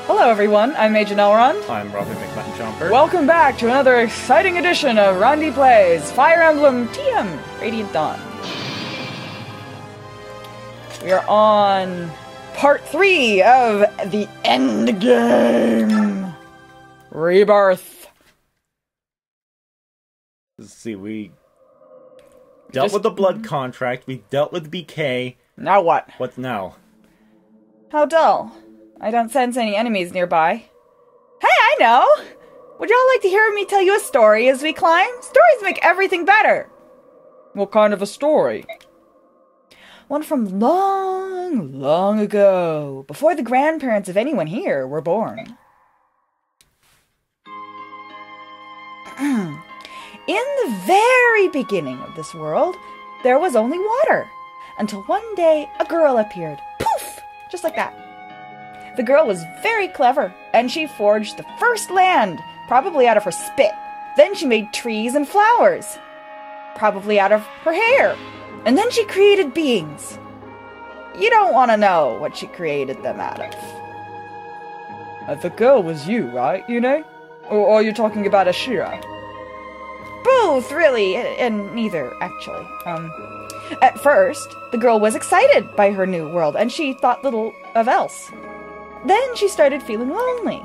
Hello everyone, I'm Agent Elrond. I'm Roffie McMuttonchomper. Welcome back to another exciting edition of Rondie Plays Fire Emblem TM Radiant Dawn. We are on part 3 of the Endgame. Rebirth. Let's see, we dealt with the blood contract, we dealt with BK. Now what? What now? How dull. I don't sense any enemies nearby. Hey, I know! Would y'all like to hear me tell you a story as we climb? Stories make everything better! What kind of a story? One from long, long ago, before the grandparents of anyone here were born. In the very beginning of this world, there was only water, until one day a girl appeared. Poof! Just like that. The girl was very clever, and she forged the first land, probably out of her spit. Then she made trees and flowers, probably out of her hair. And then she created beings. You don't want to know what she created them out of. The girl was you, right, Yune? Or are you talking about Ashira? Both, really, and neither, actually. At first, the girl was excited by her new world, and she thought little of else. Then she started feeling lonely.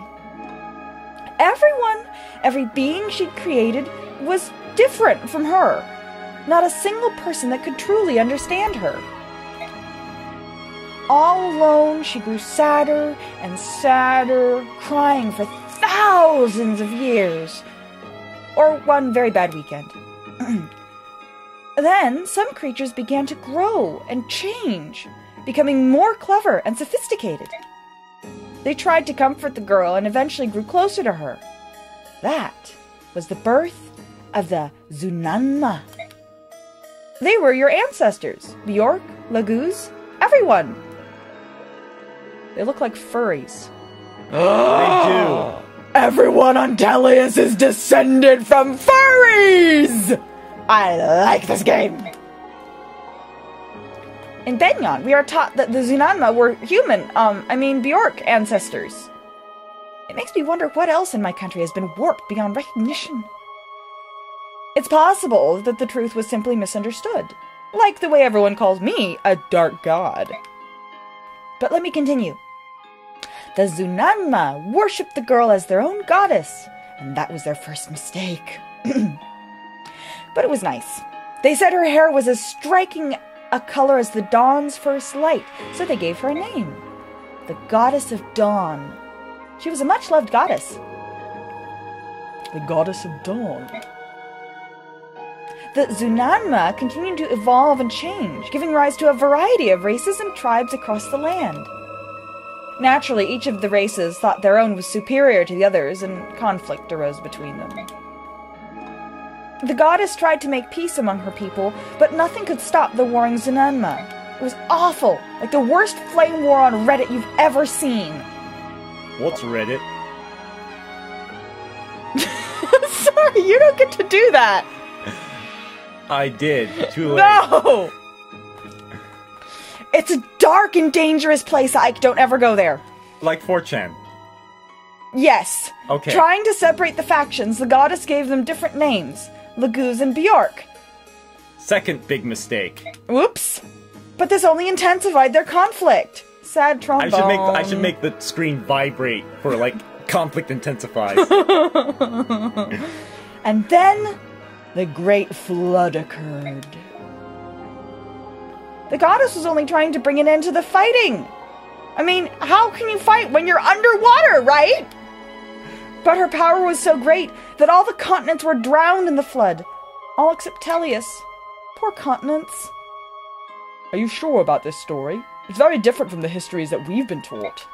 Every being she'd created was different from her. Not a single person that could truly understand her. All alone, she grew sadder and sadder, crying for thousands of years. Or one very bad weekend. Then, some creatures began to grow and change, becoming more clever and sophisticated. They tried to comfort the girl and eventually grew closer to her. That was the birth of the Zunanma. They were your ancestors. Bjork, Laguz, everyone. They look like furries. They do. Everyone on Delius is descended from furries! I like this game. In Benyon, we are taught that the Zunanma were human, Bjork ancestors. It makes me wonder what else in my country has been warped beyond recognition. It's possible that the truth was simply misunderstood, like the way everyone calls me a dark god. But let me continue. The Zunanma worshipped the girl as their own goddess, and that was their first mistake. But it was nice. They said her hair was as striking a color as the dawn's first light, so they gave her a name. The Goddess of Dawn. She was a much-loved goddess. The Goddess of Dawn. The Zunanma continued to evolve and change, giving rise to a variety of races and tribes across the land. Naturally, each of the races thought their own was superior to the others, and conflict arose between them. The goddess tried to make peace among her people, but nothing could stop the warring Zunanma. It was awful, like the worst flame war on Reddit you've ever seen. What's Reddit? Sorry, you don't get to do that! I did. Too late. No! It's a dark and dangerous place, Ike. Don't ever go there. Like 4chan. Yes. Okay. Trying to separate the factions, the goddess gave them different names. Laguz and Bjork. Second big mistake. Whoops. But this only intensified their conflict. Sad trombone. I should make the screen vibrate for, like, conflict intensifies. And then, the Great Flood occurred. The goddess was only trying to bring an end to the fighting. I mean, how can you fight when you're underwater, right? But her power was so great that all the continents were drowned in the flood. All except Tellius. Poor continents. Are you sure about this story? It's very different from the histories that we've been taught.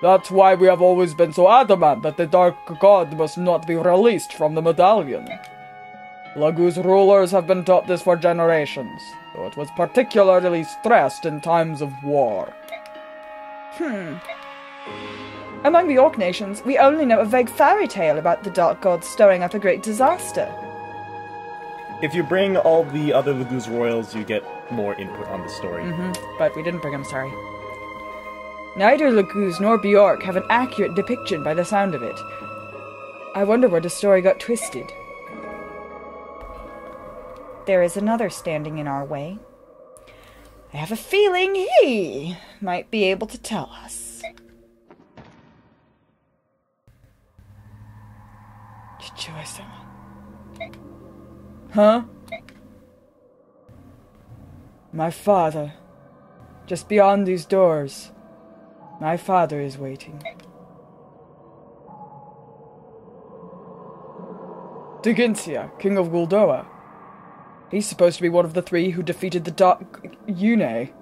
That's why we have always been so adamant that the Dark God must not be released from the medallion. Laguz rulers have been taught this for generations, though it was particularly stressed in times of war. Among the Orc nations, we only know a vague fairy tale about the Dark Gods stirring up a great disaster. If you bring all the other Laguz royals, you get more input on the story. But we didn't bring them, sorry. Neither Laguz nor Bjork have an accurate depiction by the sound of it. I wonder where the story got twisted. There is another standing in our way. I have a feeling he might be able to tell us. Huh? My father. Just beyond these doors. My father is waiting. Digintia, King of Guldoa. He's supposed to be one of the three who defeated the Dark Yune.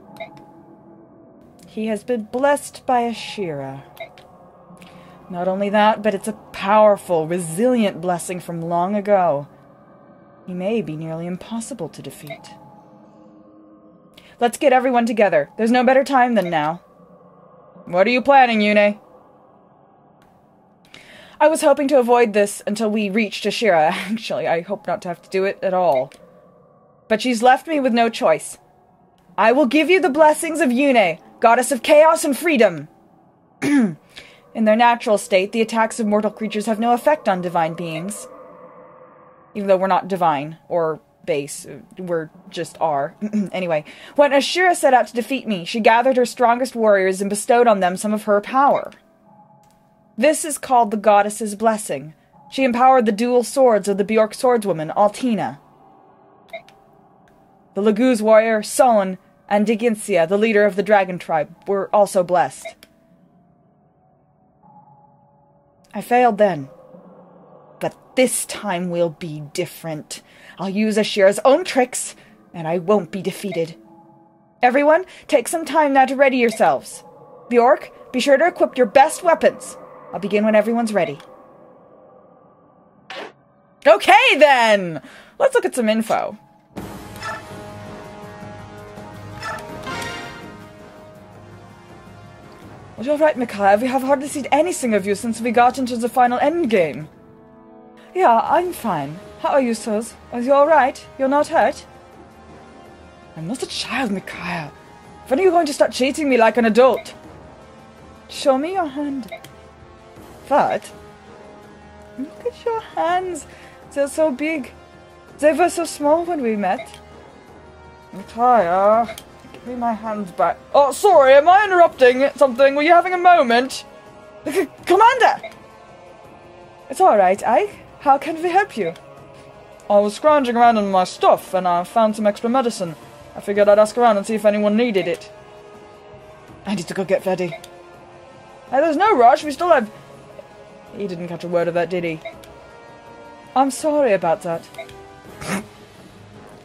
He has been blessed by Ashira. Not only that, but it's a powerful, resilient blessing from long ago. He may be nearly impossible to defeat. Let's get everyone together. There's no better time than now. What are you planning, Yune? I was hoping to avoid this until we reached Ashira. Actually, I hope not to have to do it at all. But she's left me with no choice. I will give you the blessings of Yune, goddess of chaos and freedom. In their natural state, the attacks of mortal creatures have no effect on divine beings. Even though we're not divine, or base, we're just are. Anyway, when Ashira set out to defeat me, she gathered her strongest warriors and bestowed on them some of her power. This is called the goddess's blessing. She empowered the dual swords of the Bjork swordswoman, Altina. The Laguz warrior, Son, and Digintia, the leader of the dragon tribe, were also blessed. I failed then. But this time will be different. I'll use Ashira's own tricks, and I won't be defeated. Everyone, take some time now to ready yourselves. Bjork, be sure to equip your best weapons. I'll begin when everyone's ready. Okay, then! Let's look at some info. Well, you're right, Micaiah. We have hardly seen anything of you since we got into the final endgame. Yeah, I'm fine. How are you, sirs? Are you alright? You're not hurt? I'm not a child, Micaiah. When are you going to start treating me like an adult? Show me your hand. What? Look at your hands. They're so big. They were so small when we met. Micaiah, give me my hands back. Oh, sorry, am I interrupting something? Were you having a moment? Commander! It's alright, how can we help you? I was scrounging around in my stuff and I found some extra medicine. I figured I'd ask around and see if anyone needed it. I need to go get ready. Hey, there's no rush, we still have... He didn't catch a word of that, did he? I'm sorry about that.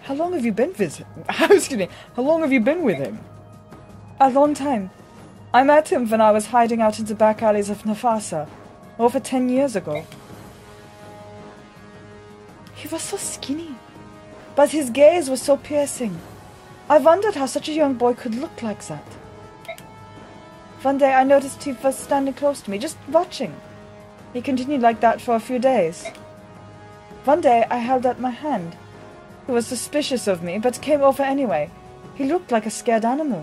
How long have you been with him? Excuse me, how long have you been with him? A long time. I met him when I was hiding out in the back alleys of Nefasa, over 10 years ago. He was so skinny, but his gaze was so piercing. I wondered how such a young boy could look like that. One day I noticed he was standing close to me, just watching. He continued like that for a few days. One day I held out my hand. He was suspicious of me, but came over anyway. He looked like a scared animal.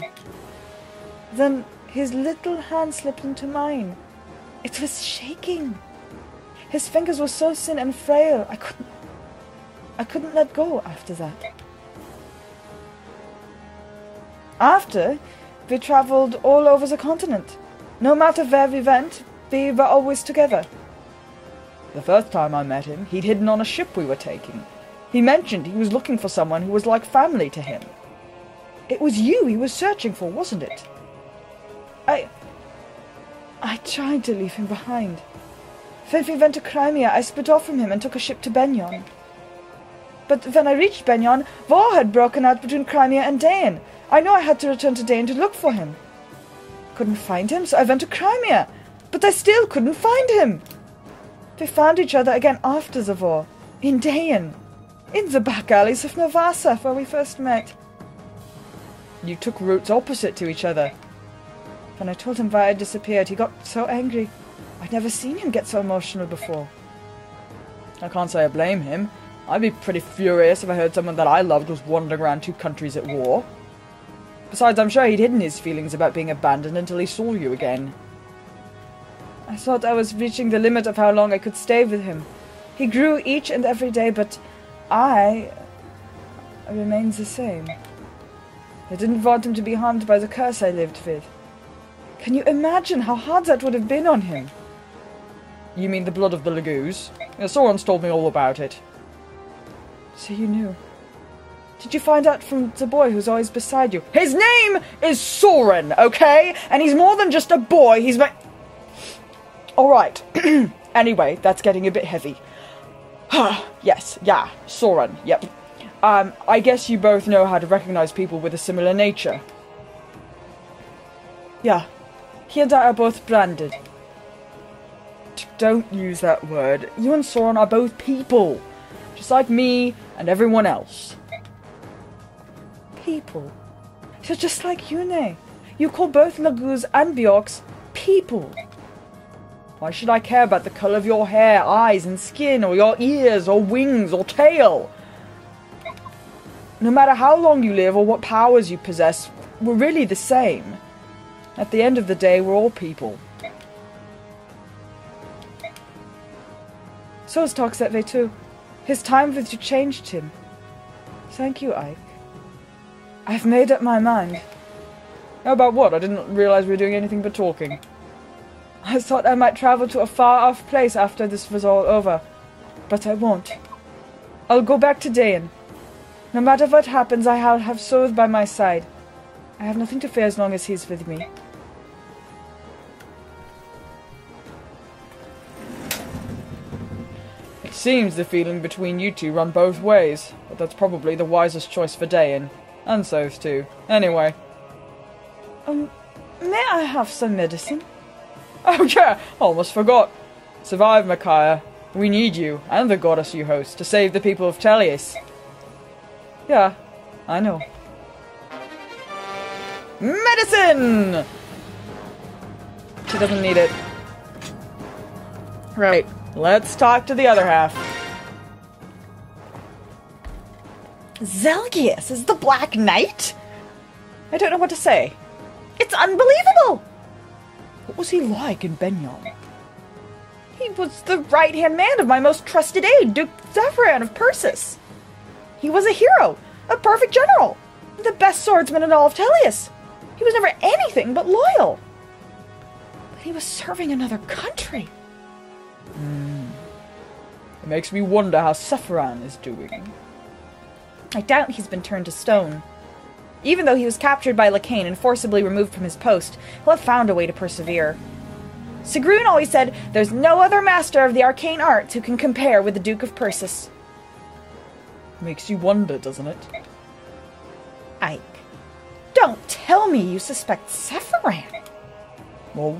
Then his little hand slipped into mine. It was shaking. His fingers were so thin and frail, I couldn't let go after that. After, we traveled all over the continent. No matter where we went, we were always together. The first time I met him, he'd hidden on a ship we were taking. He mentioned he was looking for someone who was like family to him. It was you he was searching for, wasn't it? I tried to leave him behind. When we went to Crimea, I split off from him and took a ship to Benyon. But when I reached Benyon, war had broken out between Crimea and Dain. I knew I had to return to Dain to look for him. Couldn't find him, so I went to Crimea. But I still couldn't find him. We found each other again after the war, in Dain, in the back alleys of Novasa, where we first met. You took routes opposite to each other. When I told him why I disappeared, he got so angry. I'd never seen him get so emotional before. I can't say I blame him. I'd be pretty furious if I heard someone that I loved was wandering around two countries at war. Besides, I'm sure he'd hidden his feelings about being abandoned until he saw you again. I thought I was reaching the limit of how long I could stay with him. He grew each and every day, but I remained the same. I didn't want him to be harmed by the curse I lived with. Can you imagine how hard that would have been on him? You mean the blood of the Lagoos? Yeah, Sauron's told me all about it. So you knew. Did you find out from the boy who's always beside you? His name is Sauron, okay? And he's more than just a boy, he's my... Alright. Anyway, that's getting a bit heavy. Yes, yeah, Sauron, yep. I guess you both know how to recognize people with a similar nature. Yeah, he and I are both branded. Don't use that word. You and Sauron are both people. Just like me and everyone else. People? You're just like Yune. You call both Lagoos and Bjorks people. Why should I care about the colour of your hair, eyes and skin, or your ears, or wings, or tail? No matter how long you live or what powers you possess, we're really the same. At the end of the day, we're all people. Soz talks that way too. His time with you changed him. Thank you, Ike. I've made up my mind. About what? I didn't realize we were doing anything but talking. I thought I might travel to a far-off place after this was all over. But I won't. I'll go back to Dayan. No matter what happens, I'll have Soz by my side. I have nothing to fear as long as he's with me. It seems the feeling between you two run both ways, but that's probably the wisest choice for Dayan. And Soz too. Anyway. May I have some medicine? Oh yeah, almost forgot. Survive, Micaiah. We need you, and the goddess you host, to save the people of Tellius. Yeah, I know. Medicine! She doesn't need it. Right, let's talk to the other half. Zelgius is the Black Knight? I don't know what to say. It's unbelievable! What was he like in Benyon? He was the right-hand man of my most trusted aide, Duke Zephyran of Persis. He was a hero, a perfect general, the best swordsman in all of Tellius. He was never anything but loyal. But he was serving another country. It makes me wonder how Zephyran is doing. I doubt he's been turned to stone. Even though he was captured by Lacane and forcibly removed from his post, he'll have found a way to persevere. Sigrun always said, there's no other master of the arcane arts who can compare with the Duke of Persis. Makes you wonder, doesn't it? Ike, don't tell me you suspect Zephyran. Well,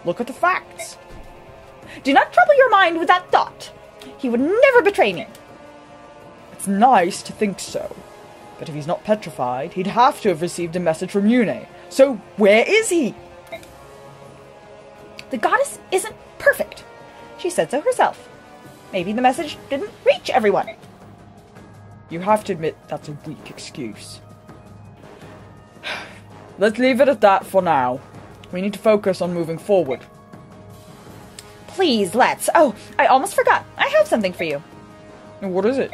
look at the facts. Do not trouble your mind with that thought. He would never betray me. It's nice to think so. But if he's not petrified, he'd have to have received a message from Yune. So where is he? The goddess isn't perfect. She said so herself. Maybe the message didn't reach everyone. You have to admit that's a weak excuse. Let's leave it at that for now. We need to focus on moving forward. Please, let's. Oh, I almost forgot. I have something for you. What is it?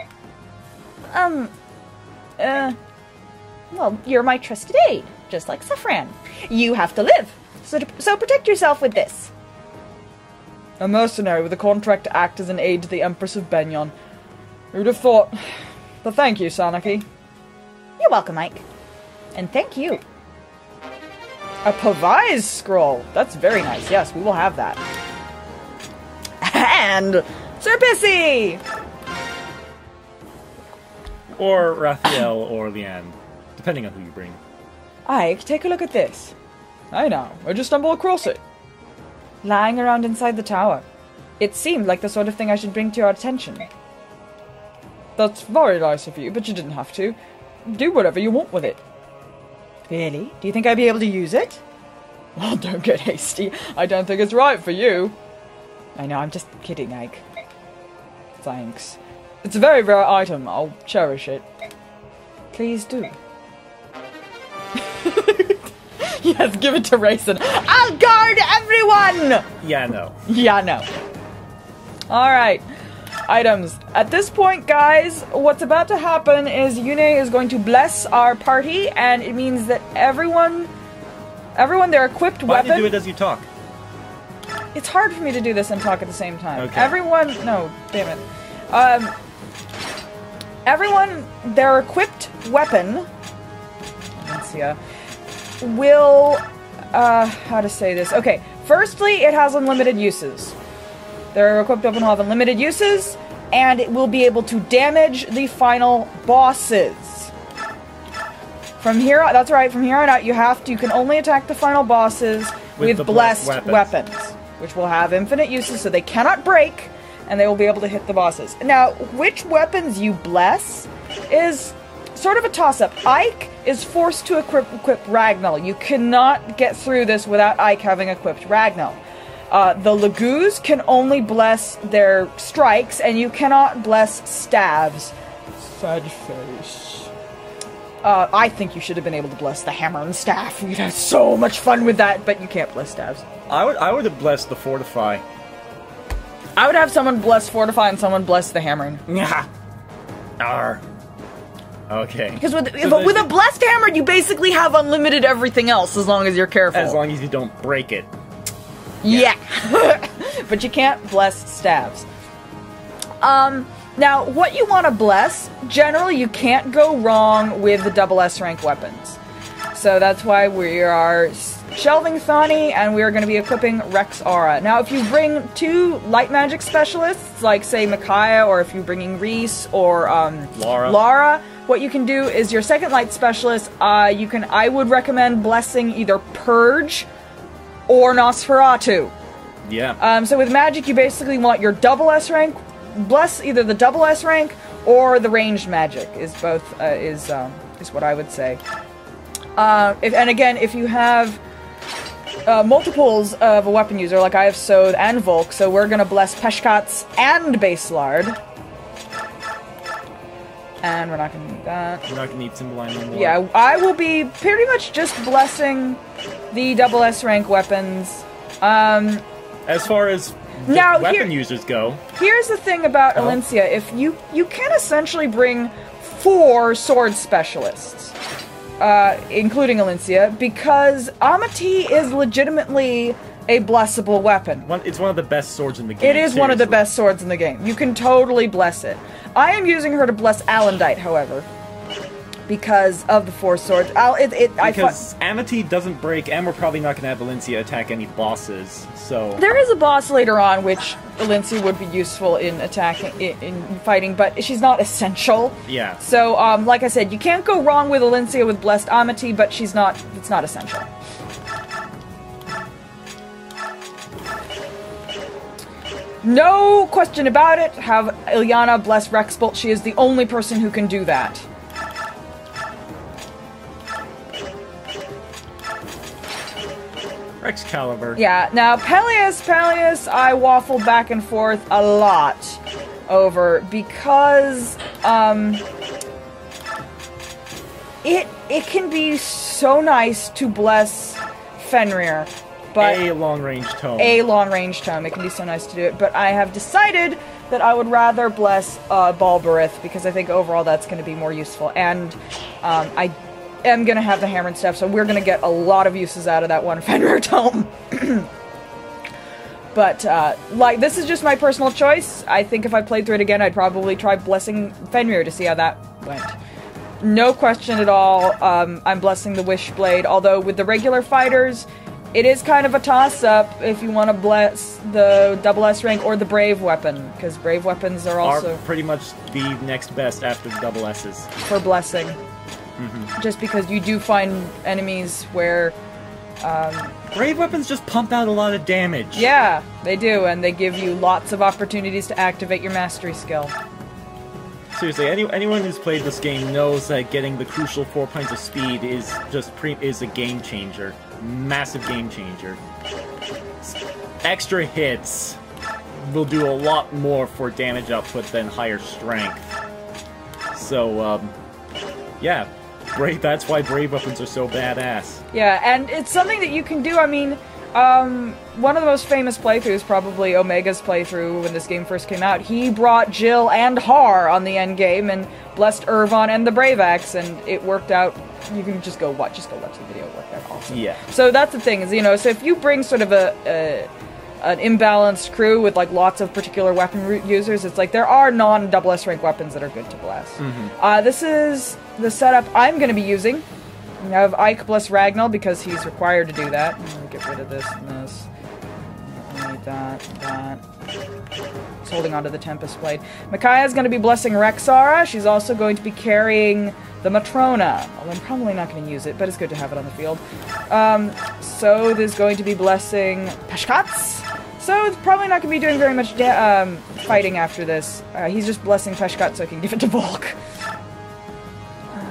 Well, you're my trusted aide, just like Zephyran. You have to live, so protect yourself with this. A mercenary with a contract to act as an aide to the Empress of Benyon. Who'd have thought? But thank you, Sanaki. You're welcome, Ike. And thank you. A Pavise scroll. That's very nice. Yes, we will have that. And Sir Pissy! Or Raphael or Leanne, depending on who you bring. Ike, take a look at this. I know, I just stumbled across it. Lying around inside the tower. It seemed like the sort of thing I should bring to your attention. That's very nice of you, but you didn't have to. Do whatever you want with it. Really? Do you think I'd be able to use it? Well, don't get hasty. I don't think it's right for you. I know, I'm just kidding, Ike. Thanks. It's a very rare item. I'll cherish it. Please do. Yes, give it to Raisin. I'll guard everyone! Yeah, no. Yeah, no. Alright. Items. At this point, guys, what's about to happen is Yune is going to bless our party, and it means that everyone their equipped Why weapon... don't you do it as you talk? It's hard for me to do this and talk at the same time. Okay. Everyone... No, damn it. Everyone, their equipped weapon... Valencia, will... how to say this? Okay, firstly, it has unlimited uses. Their equipped weapon will have unlimited uses, and it will be able to damage the final bosses. From here on, that's right, from here on out, you can only attack the final bosses with blessed weapons, which will have infinite uses, so they cannot break, and they will be able to hit the bosses. Now, which weapons you bless is sort of a toss-up. Ike is forced to equip Ragnall. You cannot get through this without Ike having equipped Ragnall. The Lagoos can only bless their strikes, and you cannot bless staves. Sad face. I think you should have been able to bless the hammer and staff. We'd have so much fun with that, but you can't bless staves. I would have blessed the Fortify. I would have someone bless Fortify and someone bless the hammering. Yeah. Arr. Okay. Because with a blessed hammer, you basically have unlimited everything else as long as you're careful. As long as you don't break it. Yeah. But you can't bless staves. Now, what you want to bless, generally you can't go wrong with the double S rank weapons. So that's why we are shelving Thani, and we are going to be equipping Rex Aura. Now, if you bring 2 light magic specialists, like, say, Micaiah, or if you're bringing Reese, or Lara, what you can do is your second light specialist, I would recommend blessing either Purge or Nosferatu. Yeah. So with magic, you basically want your double S rank, bless either the double S rank or the ranged magic is both, is what I would say. If you have multiples of a weapon user, like I have Sothe and Volk, so we're gonna bless Peshkats and Baselard. And we're not gonna need that. We're not gonna need Cymbeline anymore. Yeah, I will be pretty much just blessing the double S rank weapons. As far as weapon users go. Here's the thing about Alencia. If you can essentially bring 4 sword specialists, including Alencia, because Amati is legitimately a blessable weapon. It's one of the best swords in the game. It is one of the best swords in the game. You can totally bless it. I am using her to bless Alendite, however, because of the 4 swords. Because Amity doesn't break, and we're probably not going to have Valencia attack any bosses, so... There is a boss later on which Valencia would be useful in attacking, in fighting, but she's not essential. Yeah. So, like I said, you can't go wrong with Valencia with Blessed Amity, but it's not essential. No question about it, have Ilyana bless Rexbolt. She is the only person who can do that. Excalibur. Yeah, now Peleus, I waffled back and forth a lot over because it can be so nice to bless Fenrir, but a long-range tome. It can be so nice to do it, but I have decided that I would rather bless Balberith because I think overall that's going to be more useful, and I am going to have the hammer and stuff, so we're going to get a lot of uses out of that one Fenrir tome. But, like, this is just my personal choice. I think if I played through it again, I'd probably try blessing Fenrir to see how that went. No question at all, I'm blessing the Wishblade, although with the regular fighters, it is kind of a toss-up if you want to bless the double S rank or the Brave weapon, because Brave weapons are also... pretty much the next best after the double S's. For blessing. Mm-hmm. Just because you do find enemies where... Brave weapons just pump out a lot of damage. Yeah, they do, and they give you lots of opportunities to activate your mastery skill. Seriously, anyone who's played this game knows that getting the crucial 4 points of speed is a game changer. Massive game changer. Extra hits will do a lot more for damage output than higher strength. So, yeah. That's why brave weapons are so badass. Yeah, and it's something that you can do. I mean, one of the most famous playthroughs, probably Omega's playthrough when this game first came out, he brought Jill and Har on the end game and blessed Irvon and the Brave Axe, and it worked out. You can just go watch the video. It worked out awesome. Yeah. So that's the thing is, so if you bring sort of an imbalanced crew with like lots of particular weapon users, it's like there are non-double S rank weapons that are good to bless. This is the setup I'm going to be using. I have Ike bless Ragnall because he's required to do that. I'm going to get rid of this and this. I need that. He's holding onto the Tempest Blade. Micaiah's going to be blessing Rexara. She's also going to be carrying the Matrona. Well, I'm probably not going to use it, but it's good to have it on the field. So there's going to be blessing Peshkats. So it's probably not going to be doing very much fighting after this. He's just blessing Peshkat so he can give it to Volk.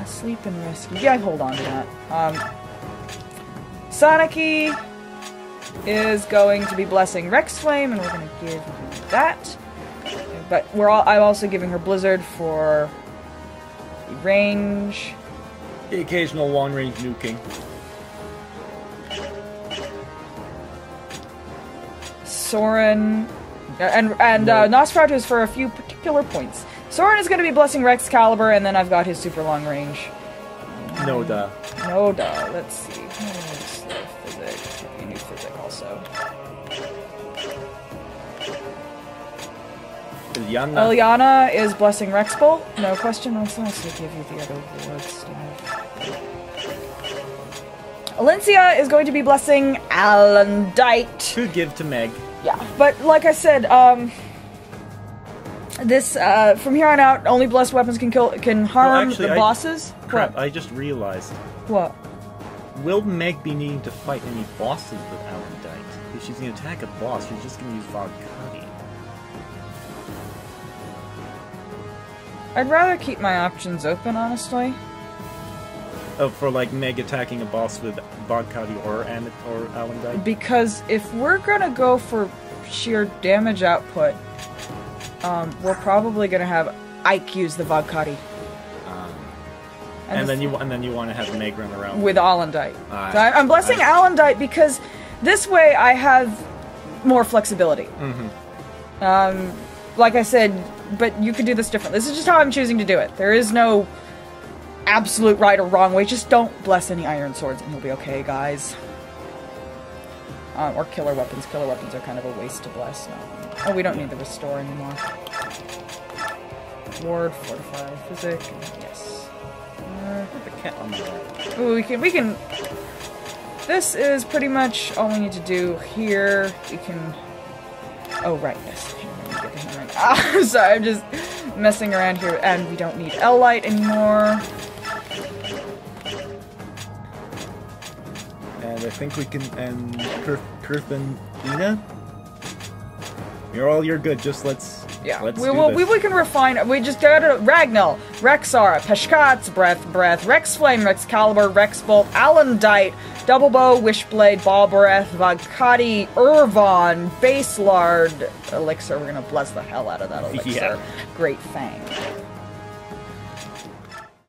Sleep and rescue. Yeah, hold on to that. Soniki is going to be blessing Rex Flame, and we're going to give her that. But I'm also giving her Blizzard for the range. The occasional long-range nuking. Soren and Nosferatu is for a few particular points. Soren is going to be blessing Rexcalibur, and then I've got his super long range. Noda. Let's see. Physic. You need Physic also. Ilyana is blessing Rexbull. No question. I'll also give you the other ward stuff. Alencia is going to be blessing Alandite. To give to Meg. Yeah, but like I said, this, from here on out, only blessed weapons can harm the bosses. Crap, I just realized. What? Will Meg be needing to fight any bosses with Alandite? If she's going to attack a boss, she's just going to use Vodkani. I'd rather keep my options open, honestly. Oh, for like Meg attacking a boss with Vodkani or Alandite? Because if we're going to go for sheer damage output, we're probably going to have Ike use the Vodkani. And then you want to have Meg run around with Alandite. So I'm blessing Alandite because this way I have more flexibility. Like I said, but you could do this differently. This is just how I'm choosing to do it. There is no absolute right or wrong way. Just don't bless any iron swords and you'll be okay, guys. Or killer weapons. Killer weapons are kind of a waste to bless. No. Oh, we don't need the restore anymore. Ward, fortify, physic, yes. Ooh, we can. This is pretty much all we need to do here. We can. Oh right, yes. Sorry, I'm just messing around here, and we don't need L-Light anymore. And I think we can. And Kurth and Ina. You're good. Just let's. Yeah, we can refine. We just go to Ragnall, Rexara, Peshkats, Breath, Rexflame, Rexcalibur, Rexbolt, Alandite, Double Bow, Wishblade, Ball Breath, Vodkati, Irvon, Baselard, Elixir. We're gonna bless the hell out of that Elixir. Yeah. Great Fang.